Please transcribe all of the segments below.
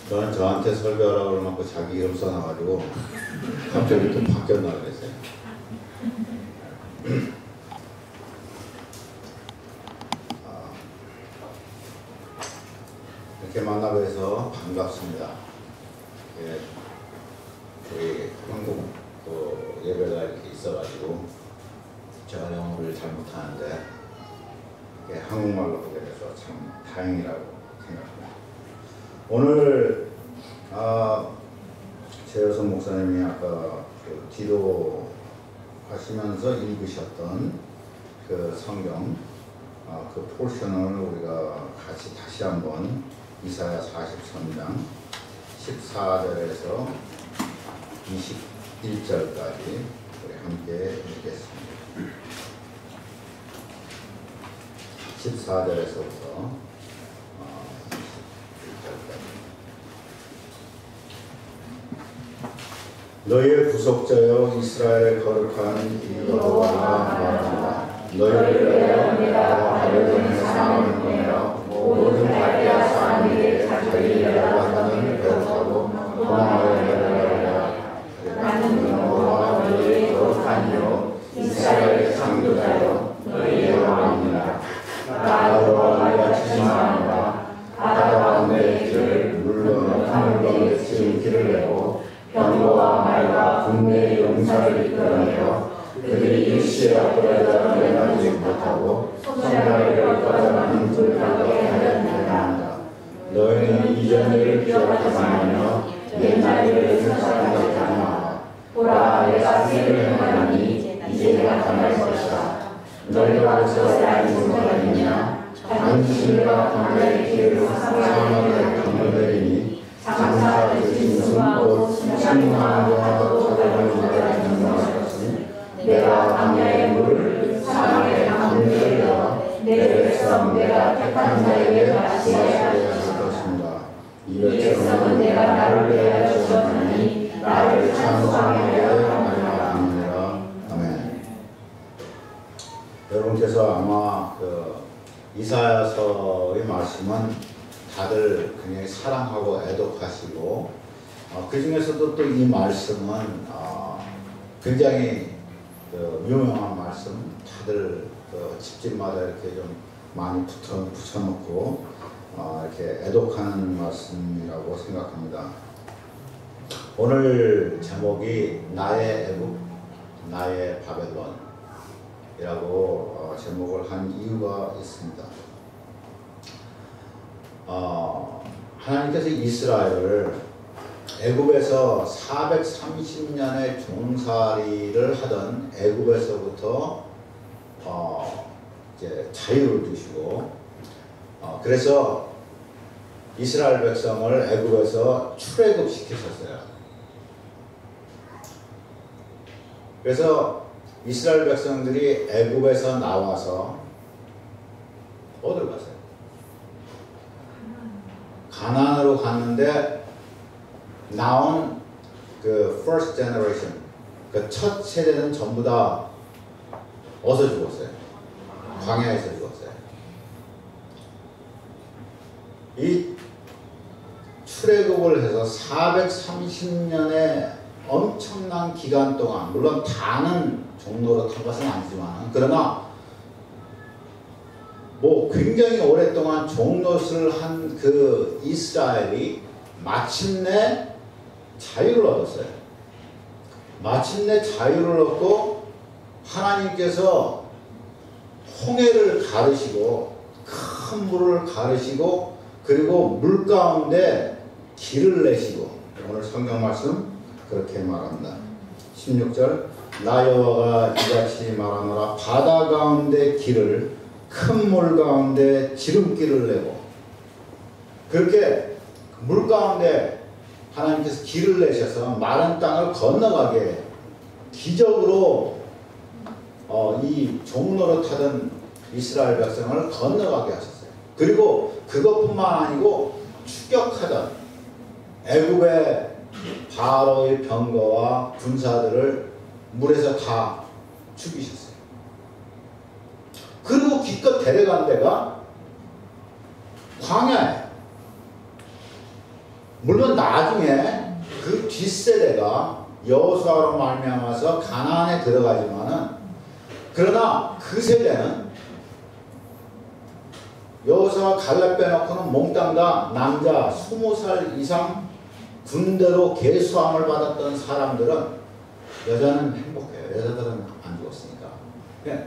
너는 저한테 설교하라고 그러고 자기 이름 써놔가지고 갑자기 또 바뀌었나 그랬어요. 이렇게 만나고 해서 반갑습니다. 예, 우리 한국 예배가 이렇게 있어가지고 제가 영어를 잘 못하는데 한국말로 보게 돼서 참 다행이라고 생각합니다. 오늘 최여선 목사님이 아까 기도 하시면서 읽으셨던 그 성경 그 포션을 우리가 같이 다시 한번 이사야 43장 14절에서 21절까지 우리 함께 읽겠습니다. 14절에서부터 21절까지. 너희의 구속자여 이스라엘의 거룩한 여호와가 말한다. 너희를 위하여 내가 바벨론의 상을 보내어 모든 갈대아 사람에게 자기들이 열반하는 배를 타고 도망하여 내려가리라. 나는 여호와가 너희의 거룩한 이요 이스라엘의 창조자여 너희의 왕이니라. 나 여호와가 이같이 말하노라. 바다 가운데 길을 물론 하늘 가운데 지은 길을 내고 병거와 말과 군대의 용사를 이끌어내어 그들이 일시에 앞으로서 면하지 못하고 성자를 꺼져가는 불가게 하였느니라. 너희는 이전 일을 기억하지 말며 옛날 일을 생각하지 않아. 보라, 내가 새 일을 행하노니 이제 내가 당할 것이다. 너희가 어찌 알지 못하느냐. 당신과 광야의 길을 사망하게 강물들이니 장사 드신 숨고 충만한 동안도 다른 자가 있는 것이었으니 내가 광야의 물을 사막의 강물을 내어 내 백성 내가 택한 자에게 마시게 하였을 것입니다. 이 백성은 내가 나를 위하여 주었나니 나를 찬송하게 하리라. 아멘. 여러분께서 아마 이사야서의 말씀은 다들 굉장히 사랑하고 애독하시고 그 중에서도 또 이 말씀은 굉장히 유명한 말씀, 다들 집집마다 이렇게 좀 많이 붙여놓고 이렇게 애독하는 말씀이라고 생각합니다. 오늘 제목이 나의 애국, 나의 바벨론이라고 제목을 한 이유가 있습니다. 하나님께서 이스라엘을 애굽에서 430년의 종살이를 하던 애굽에서부터 이제 자유를 주시고 그래서 이스라엘 백성을 애굽에서 출애굽 시키셨어요. 그래서 이스라엘 백성들이 애굽에서 나와서 어디로 갔어요? 가나안으로 갔는데 나온 그 first generation, 그 첫 세대는 전부 다 어디서 죽었어요? 광야에서 죽었어요. 이 출애굽을 해서 430년의 엄청난 기간 동안, 물론 다는 종로로 탄 것은 아니지만, 그러나 굉장히 오랫동안 종노릇을 한 그 이스라엘이 마침내 자유를 얻었어요. 마침내 자유를 얻고 하나님께서 홍해를 가르시고 큰 물을 가르시고 그리고 물 가운데 길을 내시고, 오늘 성경 말씀 그렇게 말합니다. 16절 나 여호와가 이같이 말하노라. 바다 가운데 길을 큰 물 가운데 지름길을 내고, 그렇게 물 가운데 하나님께서 길을 내셔서 마른 땅을 건너가게 기적으로 이 종노릇하던 이스라엘 백성을 건너가게 하셨어요. 그리고 그것뿐만 아니고 추격하던 애굽의 바로의 병거와 군사들을 물에서 다 죽이셨어요. 그리고 기껏 데려간 데가 광야예요. 물론 나중에 그 뒷세대가 여호수아로 말미암아서 가나안에 들어가지만은, 그러나 그 세대는 여호수아 갈렙 빼놓고는 몽땅 다 남자 20살 이상 군대로 계수함을 받았던 사람들은 여자는 행복해요. 여자들은 안 죽었으니까.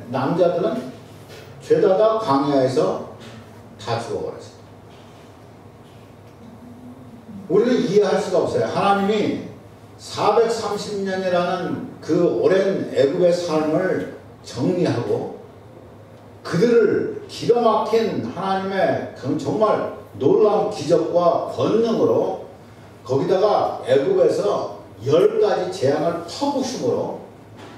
남자들은 죄다 다 광야에서 다 죽어버렸어요. 우리는 이해할 수가 없어요. 하나님이 430년이라는 그 오랜 애굽의 삶을 정리하고 그들을 기가 막힌 하나님의 정말 놀라운 기적과 권능으로, 거기다가 애굽에서 10가지 재앙을 퍼부심으로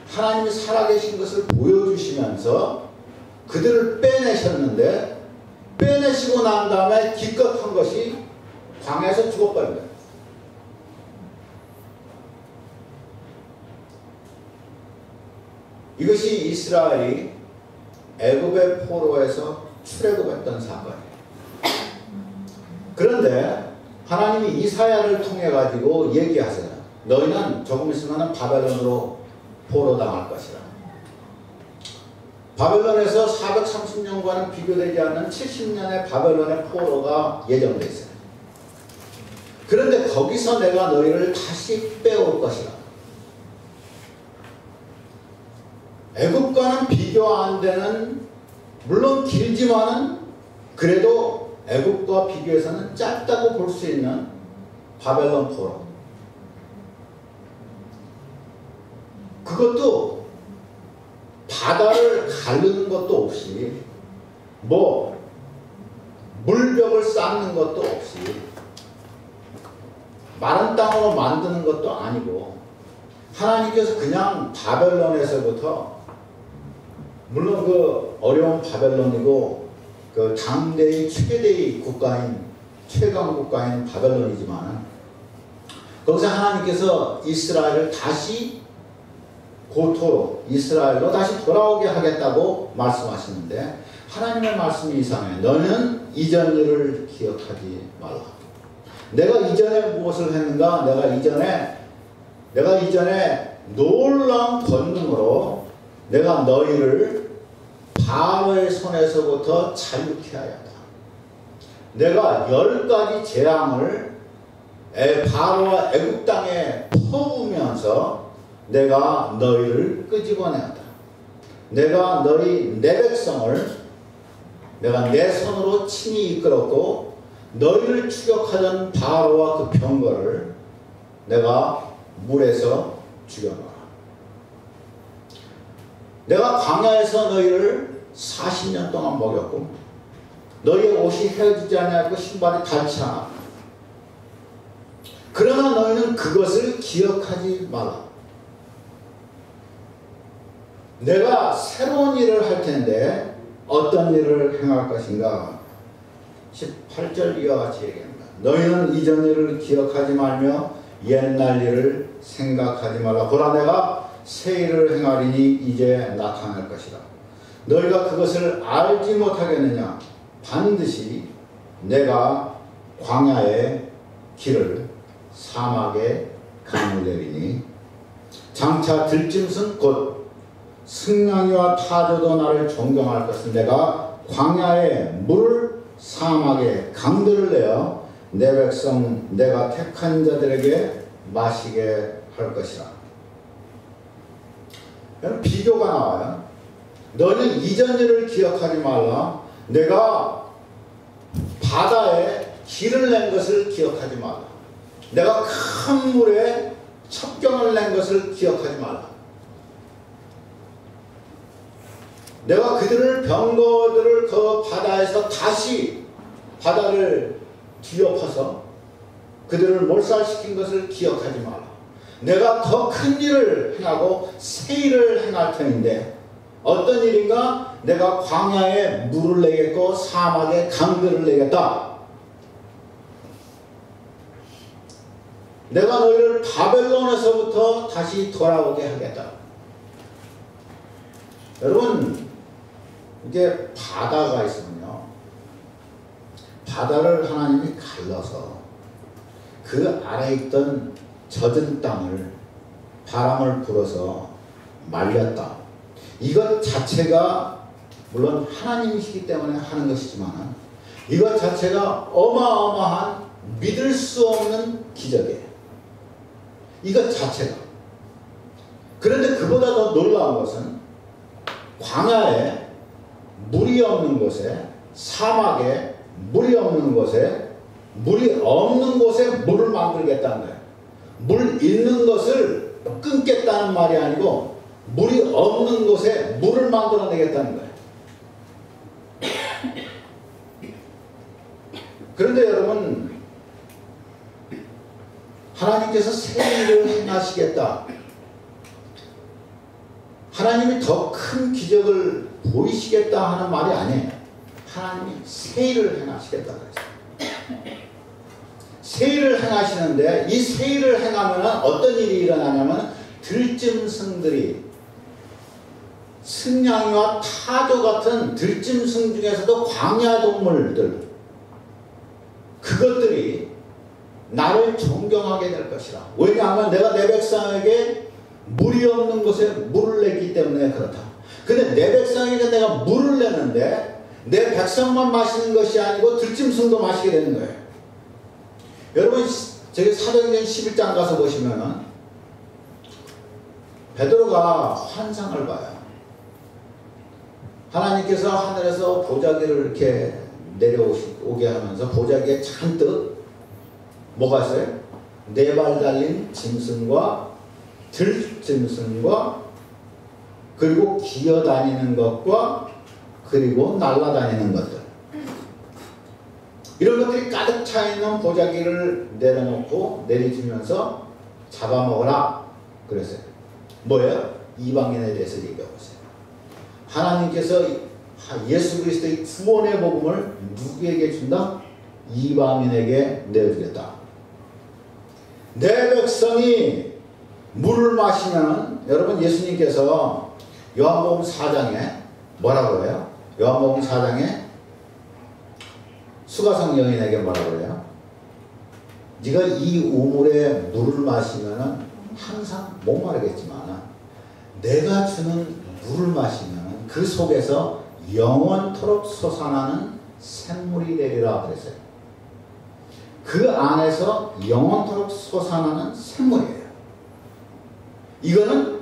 하나님이 살아계신 것을 보여주시면서 그들을 빼내셨는데, 빼내시고 난 다음에 기껏 한 것이 광야에서 죽어버린 거예요. 이것이 이스라엘이 애굽의 포로에서 출애굽했던 사건이에요. 그런데 하나님이 이사야를 통해 가지고 얘기하세요. 너희는 조금 있으면 바벨론으로 포로당할 것이라. 바벨론에서 430년과는 비교되지 않는 70년의 바벨론의 포로가 예정되어 있어요. 그런데 거기서 내가 너희를 다시 빼올 것이라. 애굽과는 비교 안 되는, 물론 길지만은 그래도 애굽과 비교해서는 짧다고 볼 수 있는 바벨론 포로. 그것도 바다를 가르는 것도 없이, 물벽을 쌓는 것도 없이, 마른 땅으로 만드는 것도 아니고, 하나님께서 그냥 바벨론에서부터, 물론 그 어려운 바벨론이고 그 당대의 최대의 국가인, 최강 국가인 바벨론이지만, 거기서 하나님께서 이스라엘을 다시 고토로, 이스라엘로 다시 돌아오게 하겠다고 말씀하시는데, 하나님의 말씀이 이상해. 너는 이전 일을 기억하지 말라. 내가 이전에 무엇을 했는가? 내가 이전에 놀라운 권능으로 내가 너희를 바로의 손에서부터 자유케 하였다. 내가 10가지 재앙을 바로와 애굽 땅에 퍼부으면서 내가 너희를 끄집어내었다. 내가 내 백성을 내가 내 손으로 친히 이끌었고, 너희를 추격하던 바로와 그 병거를 내가 물에서 죽여놓아. 내가 광야에서 너희를 40년 동안 먹였고, 너희의 옷이 헤어지지 아니하고 신발이 닳지 않아. 그러나 너희는 그것을 기억하지 마라. 내가 새로운 일을 할 텐데 어떤 일을 행할 것인가? 18절 이와 같이 얘기합니다. 너희는 이전 일을 기억하지 말며 옛날 일을 생각하지 말라. 보라, 내가 새 일을 행하리니 이제 나타날 것이다. 너희가 그것을 알지 못하겠느냐? 반드시 내가 광야에 길을, 사막에 강을 내리니 장차 들짐승 곧 승냥이와 타조도 나를 존경할 것은 내가 광야에 물을, 사막에 강들을 내어 내 백성 내가 택한 자들에게 마시게 할 것이라. 비교가 나와요. 너는 이전 일을 기억하지 말라. 내가 바다에 길을 낸 것을 기억하지 말라. 내가 큰 물에 첩경을 낸 것을 기억하지 말라. 내가 그들을, 병거들을 그 바다에서 다시 바다를 뒤엎어서 그들을 몰살시킨 것을 기억하지 마라. 내가 더 큰 일을 행하고 새 일을 행할 터인데 어떤 일인가? 내가 광야에 물을 내겠고 사막에 강들을 내겠다. 내가 너희를 바벨론에서부터 다시 돌아오게 하겠다. 여러분, 이게 바다가 있으면요, 바다를 하나님이 갈라서 그 아래 있던 젖은 땅을 바람을 불어서 말렸다. 이것 자체가 물론 하나님이시기 때문에 하는 것이지만 이것 자체가 어마어마한 믿을 수 없는 기적이에요. 이것 자체가. 그런데 그보다 더 놀라운 것은 광야에 물이 없는 곳에, 사막에 물이 없는 곳에, 물이 없는 곳에 물을 만들겠다는 거예요. 물 있는 것을 끊겠다는 말이 아니고 물이 없는 곳에 물을 만들어내겠다는 거예요. 그런데 여러분, 하나님께서 새 일을 행하시겠다. 하나님이 더 큰 기적을 보이시겠다 하는 말이 아니에요. 하나님이 새 일을 행하시겠다 그랬어요. 새 일을 행하시는데 이 새 일을 행하면 어떤 일이 일어나냐면 들짐승들이 승냥이와 타조 같은 들짐승 중에서도 광야 동물들 그것들이 나를 존경하게 될 것이라. 왜냐하면 내가 내 백성에게 물이 없는 곳에 물을 냈기 때문에 그렇다. 근데 내 백성에게 내가 물을 내는데 내 백성만 마시는 것이 아니고 들짐승도 마시게 되는 거예요. 여러분 저기 사도행전 11장 가서 보시면은 베드로가 환상을 봐요. 하나님께서 하늘에서 보자기를 이렇게 내려오게 하면서 보자기에 잔뜩 뭐가 있어요? 네 발 달린 짐승과 들짐승과 그리고 기어다니는 것과 그리고 날아다니는 것들 이런 것들이 가득 차 있는 보자기를 내려놓고 내리주면서 잡아먹어라 그랬어요. 뭐예요? 이방인에 대해서 얘기하고 있어요. 하나님께서 예수 그리스도의 구원의 복음을 누구에게 준다? 이방인에게 내어주겠다. 내 백성이 물을 마시면 여러분 예수님께서 요한복음 4장에 뭐라고 해요? 요한복음 4장에 수가성 여인에게 뭐라고 해요? 네가 이 우물에 물을 마시면 항상 목마르겠지만 내가 주는 물을 마시면 그 속에서 영원토록 솟아나는 샘물이 되리라 그랬어요. 그 안에서 영원토록 솟아나는 샘물이에요. 이거는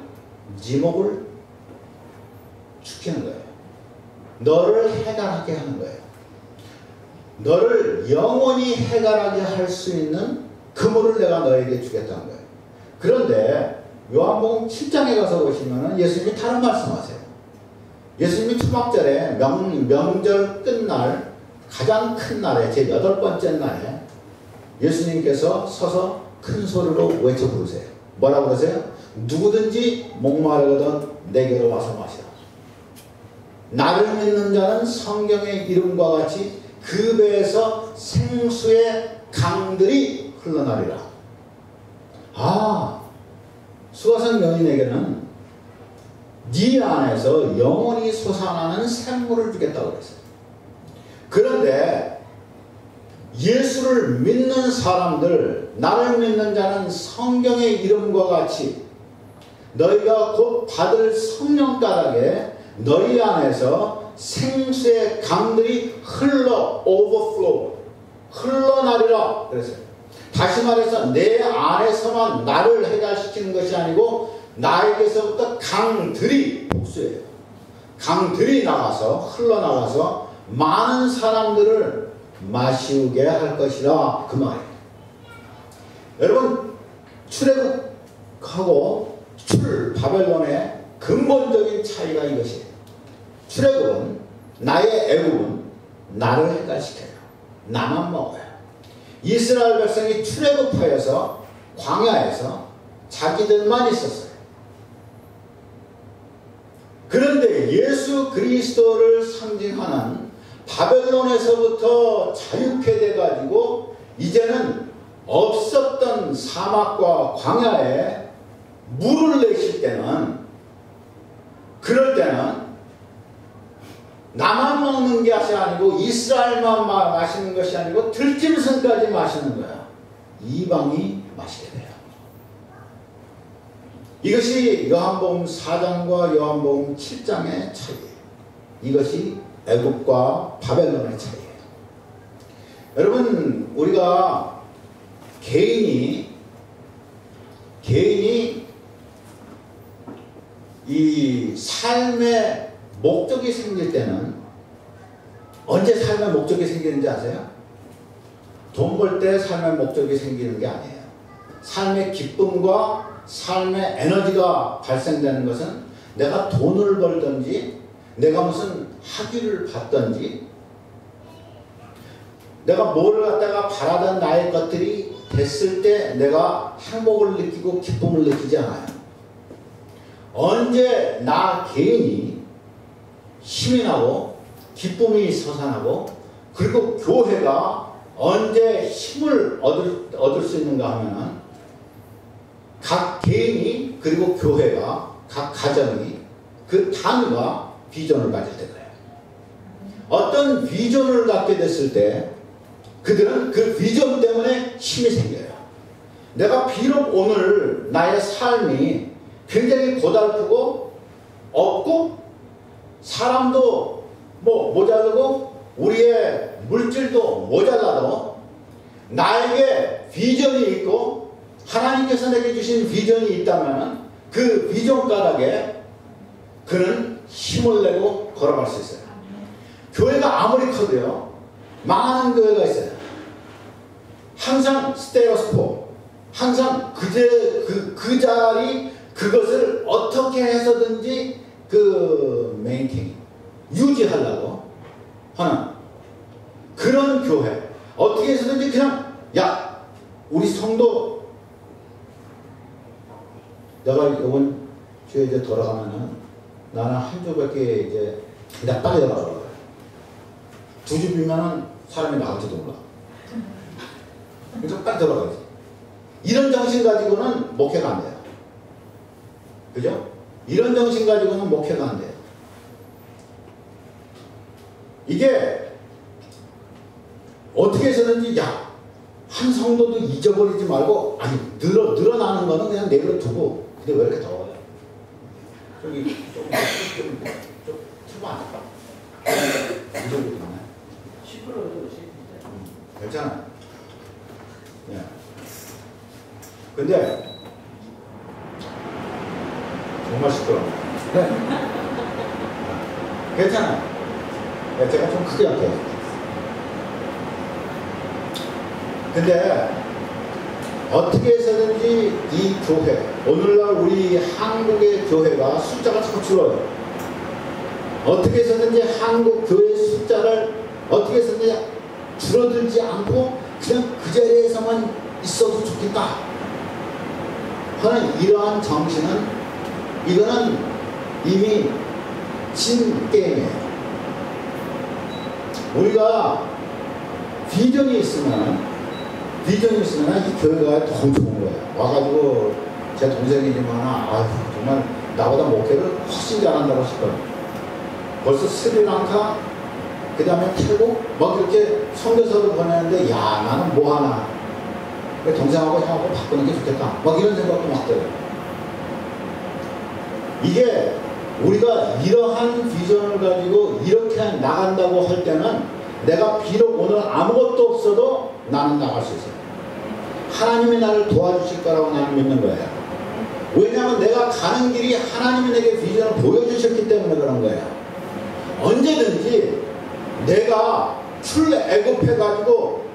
네 목을 죽이는 거예요. 너를 해갈하게 하는 거예요. 너를 영원히 해갈하게 할 수 있는 그 물을 내가 너에게 주겠다는 거예요. 그런데 요한복음 7장에 가서 보시면 예수님이 다른 말씀하세요. 예수님이 초막절에 명절 끝날 가장 큰 날에 제 8번째 날에 예수님께서 서서 큰 소리로 외쳐 부르세요. 뭐라고 그러세요? 누구든지 목마르거든 내게로 와서 마시라. 나를 믿는 자는 성경의 이름과 같이 그 배에서 생수의 강들이 흘러나리라. 아, 수가성 여인에게는 네 안에서 영원히 솟아나는 샘물을 주겠다고 그랬어요. 그런데 예수를 믿는 사람들, 나를 믿는 자는 성경의 이름과 같이 너희가 곧 받을 성령 가락에 너희 안에서 생수의 강들이 흘러나리라 그랬어요. 다시 말해서 내 안에서만 나를 해결시키는 것이 아니고 나에게서부터 강들이 복수예요. 강들이 흘러나가서 많은 사람들을 마시우게 할 것이라 그 말이에요. 여러분 출애굽하고 바벨론의 근본적인 차이가 이것이에요. 출애굽은 나의 애굽은 나를 해결시켜요. 나만 먹어요. 이스라엘 백성이 출애굽하여서 광야에서 자기들만 있었어요. 그런데 예수 그리스도를 상징하는 바벨론에서부터 자유케 돼가지고 이제는 없었던 사막과 광야에 물을 내실 때는 그럴 때는 나만 먹는 것이 아니고 이스라엘만 마시는 것이 아니고 들짐승까지 마시는 거야. 이방이 마시게 돼요. 이것이 요한복음 4장과 요한복음 7장의 차이예요. 이것이 애굽과 바벨론의 차이예요. 여러분, 우리가 개인이 이 삶의 목적이 생길 때는 언제 삶의 목적이 생기는지 아세요? 돈 벌 때 삶의 목적이 생기는 게 아니에요. 삶의 기쁨과 삶의 에너지가 발생되는 것은 내가 돈을 벌든지 내가 무슨 학위를 받든지 내가 뭐를 갖다가 바라던 나의 것들이 됐을 때 내가 행복을 느끼고 기쁨을 느끼지 않아요. 언제 나 개인이 힘이 나고 기쁨이 솟아나고 그리고 교회가 언제 힘을 얻을 수 있는가 하면은 각 개인이 그리고 교회가 각 가정이 그 단위가 비전을 가질 때 그래요. 어떤 비전을 갖게 됐을 때 그들은 그 비전 때문에 힘이 생겨요. 내가 비록 오늘 나의 삶이 굉장히 고달프고 없고 사람도 뭐 모자르고 우리의 물질도 모자라도 나에게 비전이 있고 하나님께서 내게 주신 비전이 있다면 그 비전 가닥에 그는 힘을 내고 걸어갈 수 있어요. 교회가 아무리 커도요 망하는 교회가 있어요. 항상 스테레오스코 항상 그 자리 그것을 어떻게 해서든지 그 메인테인 유지하려고 하는 그런 교회. 어떻게 해서든지 그냥 야 우리 성도 내가 이번 주에 이제 돌아가면은 나는 한 주밖에 이제 그냥 빨리 돌아가려고 그래. 두 주비면은 사람이 나갈지도 몰라. 그래서 빨리 돌아가야지. 이런 정신 가지고는 목회가 안 돼요. 그죠? 이런 정신 가지고는 목회가 안 돼요. 이게 어떻게 해서든지 야 한 성도도 잊어버리지 말고 아니 늘어나는 거는 그냥 내버려 두고 근데 왜 이렇게 더워요? 저기 좀 틀면 안 될까? 이 정도 되나요? 10%도 괜찮아요. 예. 근데 정말 시끄러워. 괜찮아요. 제가 좀 크게 할게요. 근데 어떻게 해서든지 이 교회, 오늘날 우리 한국의 교회가 숫자가 자꾸 줄어요. 어떻게 해서든지 한국 교회 숫자를 어떻게 해서든지 줄어들지 않고 그냥 그 자리에서만 있어도 좋겠다 하는 이러한 정신은 이거는 이미 진 게임이에요. 우리가 비전이 있으면 이 교회가 더 좋은 거예요. 와가지고 제 동생이지만 아유 정말 나보다 목회를 훨씬 잘한다고 싶어요. 벌써 스리랑카 그 다음에 태국 막 이렇게 선교사를 보내는데 야 나는 뭐하나 동생하고 형하고 바꾸는 게 좋겠다 막 이런 생각도 막 들어요. 이게 우리가 이러한 비전을 가지고 이렇게 나간다고 할 때는 내가 비록 오늘 아무것도 없어도 나는 나갈 수 있어요. 하나님이 나를 도와주실 거라고 나는 믿는 거예요. 왜냐하면 내가 가는 길이 하나님이 내게 비전을 보여주셨기 때문에 그런 거예요. 언제든지 내가 출애굽해가지고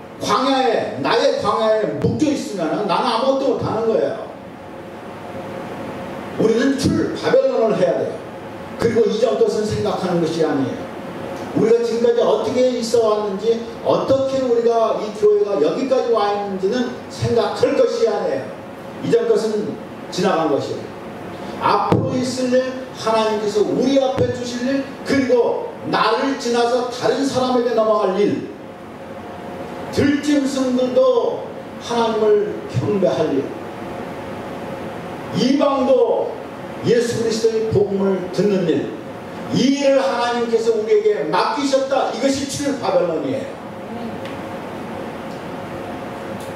나의 광야에 묶여있으면 나는 아무것도 못하는 거예요. 우리는 바벨론을 해야 돼요. 그리고 이전 것은 생각하는 것이 아니에요. 우리가 지금까지 어떻게 있어 왔는지 어떻게 우리가 이 교회가 여기까지 와 있는지는 생각할 것이 아니에요. 이전 것은 지나간 것이에요. 앞으로 있을 일 하나님께서 우리 앞에 주실 일 그리고 나를 지나서 다른 사람에게 넘어갈 일 들짐승들도 하나님을 경배할 일 이방도 예수 그리스도의 복음을 듣는 일 이 일을 하나님께서 우리에게 맡기셨다. 이것이 출 바벨론이에요.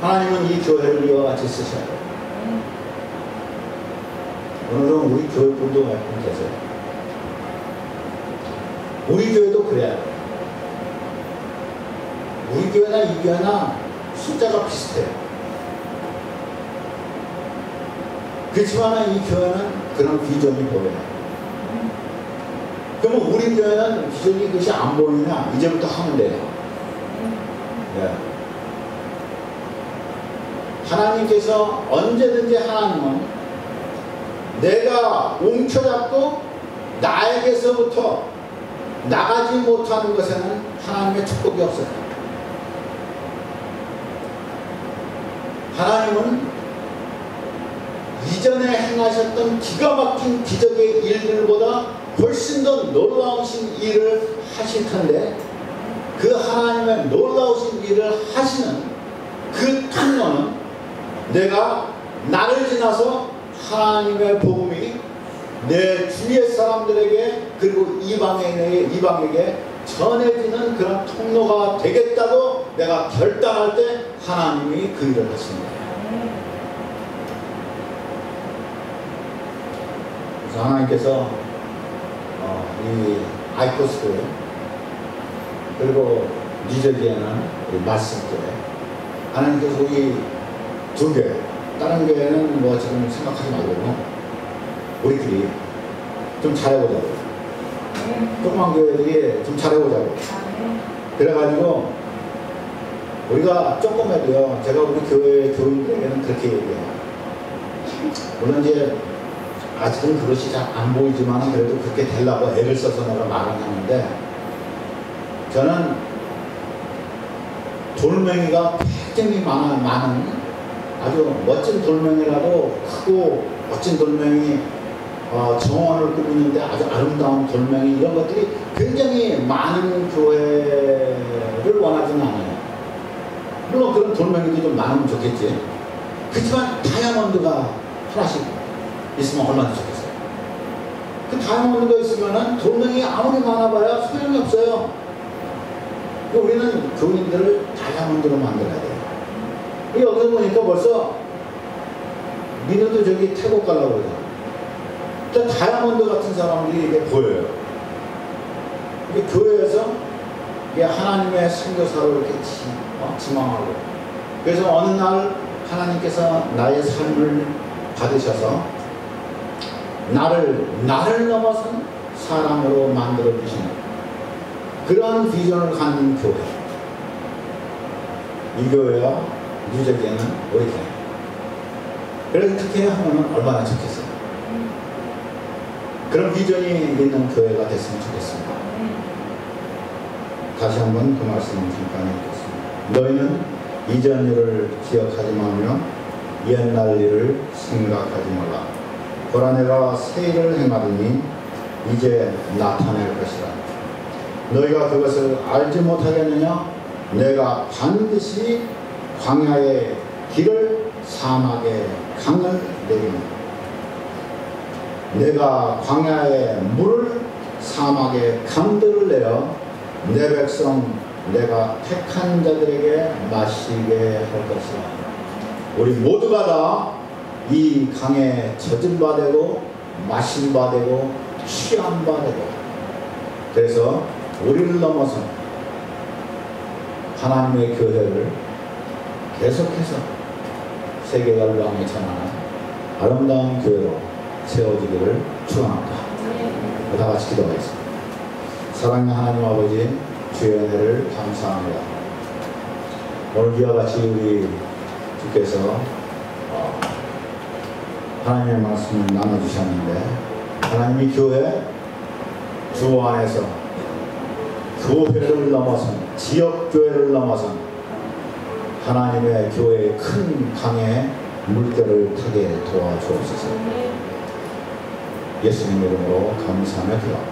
하나님은 이 교회를 이와 같이 쓰셔야 돼요. 오늘은 우리 교회분도 몇 분 계세요. 우리 교회도 그래야 돼요. 우리 교회나 이 교회나 숫자가 비슷해요. 그렇지만 이 교회는 그런 비전이 보여요. 그러면 우리 교회는 비전이 그것이 안 보이냐? 이제부터 하면 돼요. 네. 하나님께서 언제든지 하나님은 내가 움켜잡고 나에게서부터 나가지 못하는 것에는 하나님의 축복이 없어요. 하나님은 이전에 행하셨던 기가 막힌 기적의 일들보다 훨씬 더 놀라우신 일을 하실 텐데, 그 하나님의 놀라우신 일을 하시는 그 통로는 내가 나를 지나서 하나님의 복음이 내 주위의 사람들에게 그리고 이방에게 전해지는 그런 통로가 되겠다고 내가 결단할 때 하나님이 그 일을 하십니다. 그래서 하나님께서 이 아이코스 교회 그리고 뉴저지에는 우리 말씀 교회, 하나님께서 이 두 교회, 다른 교회는 뭐 지금 생각하지 말고 우리끼리 좀 잘해보자고, 조그만 교회들이 좀 잘해보자고. 그래가지고 우리가 조금 해도요, 제가 우리 교회 교인들에게는 그렇게 얘기해요. 물론 이제 아직은 그것이 잘 안 보이지만 그래도 그렇게 되려고 애를 써서 내가 말을 하는데, 저는 돌멩이가 굉장히 많은 아주 멋진 돌멩이라도, 크고 멋진 돌멩이, 정원을 꾸미는데 아주 아름다운 돌멩이, 이런 것들이 굉장히 많은 교회를 원하지는 않아요. 물론 그런 돌멩이도 좀 많으면 좋겠지. 그렇지만 다이아몬드가 하나씩 있으면 얼마나 좋겠어요. 그 다이아몬드가 있으면은 돌멩이 아무리 많아봐야 소용이 없어요. 우리는 교인들을 다이아몬드로 만들어야 돼요. 여기서 보니까 벌써 민우도 저기 태국 가려고 그러잖아. 다이아몬드 같은 사람들이 이게 보여요. 이게 교회에서 이게 하나님의 선교사로 이렇게 지망하고, 그래서 어느 날 하나님께서 나의 삶을 받으셔서 나를 넘어선 사람으로 만들어 주시는 그러한 비전을 갖는 교회, 이 교회와 뉴저지에는 우리 교회. 그래서 그렇게 하면 얼마나 좋겠어요. 그런 비전이 있는 교회가 됐으면 좋겠습니다. 다시 한번 그 말씀을 잠깐 읽겠습니다. 너희는 이전 일을 기억하지 말며 옛날 일을 생각하지 말라. 보라, 내가 새 일을 행하더니 이제 나타낼 것이라. 너희가 그것을 알지 못하겠느냐? 내가 반드시 광야의 길을 사막의 강을 내리니, 내가 광야의 물을 사막의 강들을 내어 내 백성 내가 택한 자들에게 마시게 할 것이라. 우리 모두가 다 이 강에 젖은 바 되고 마신 바 되고 취한 바 되고, 그래서 우리를 넘어서 하나님의 교회를 계속해서 세계 열방에 전하는 아름다운 교회로 세워지기를 축원합니다. 다 같이 기도하겠습니다. 사랑하는 하나님 아버지, 주의 은혜를 감사합니다. 오늘 이와 같이 우리 주께서 하나님의 말씀을 나눠주셨는데, 하나님이 교회 주 안에서 교회를 넘어선, 지역교회를 넘어선 하나님의 교회의 큰 강에 물결을 타게 도와주옵소서. 예수님 이름으로 감사하며 기도합니다.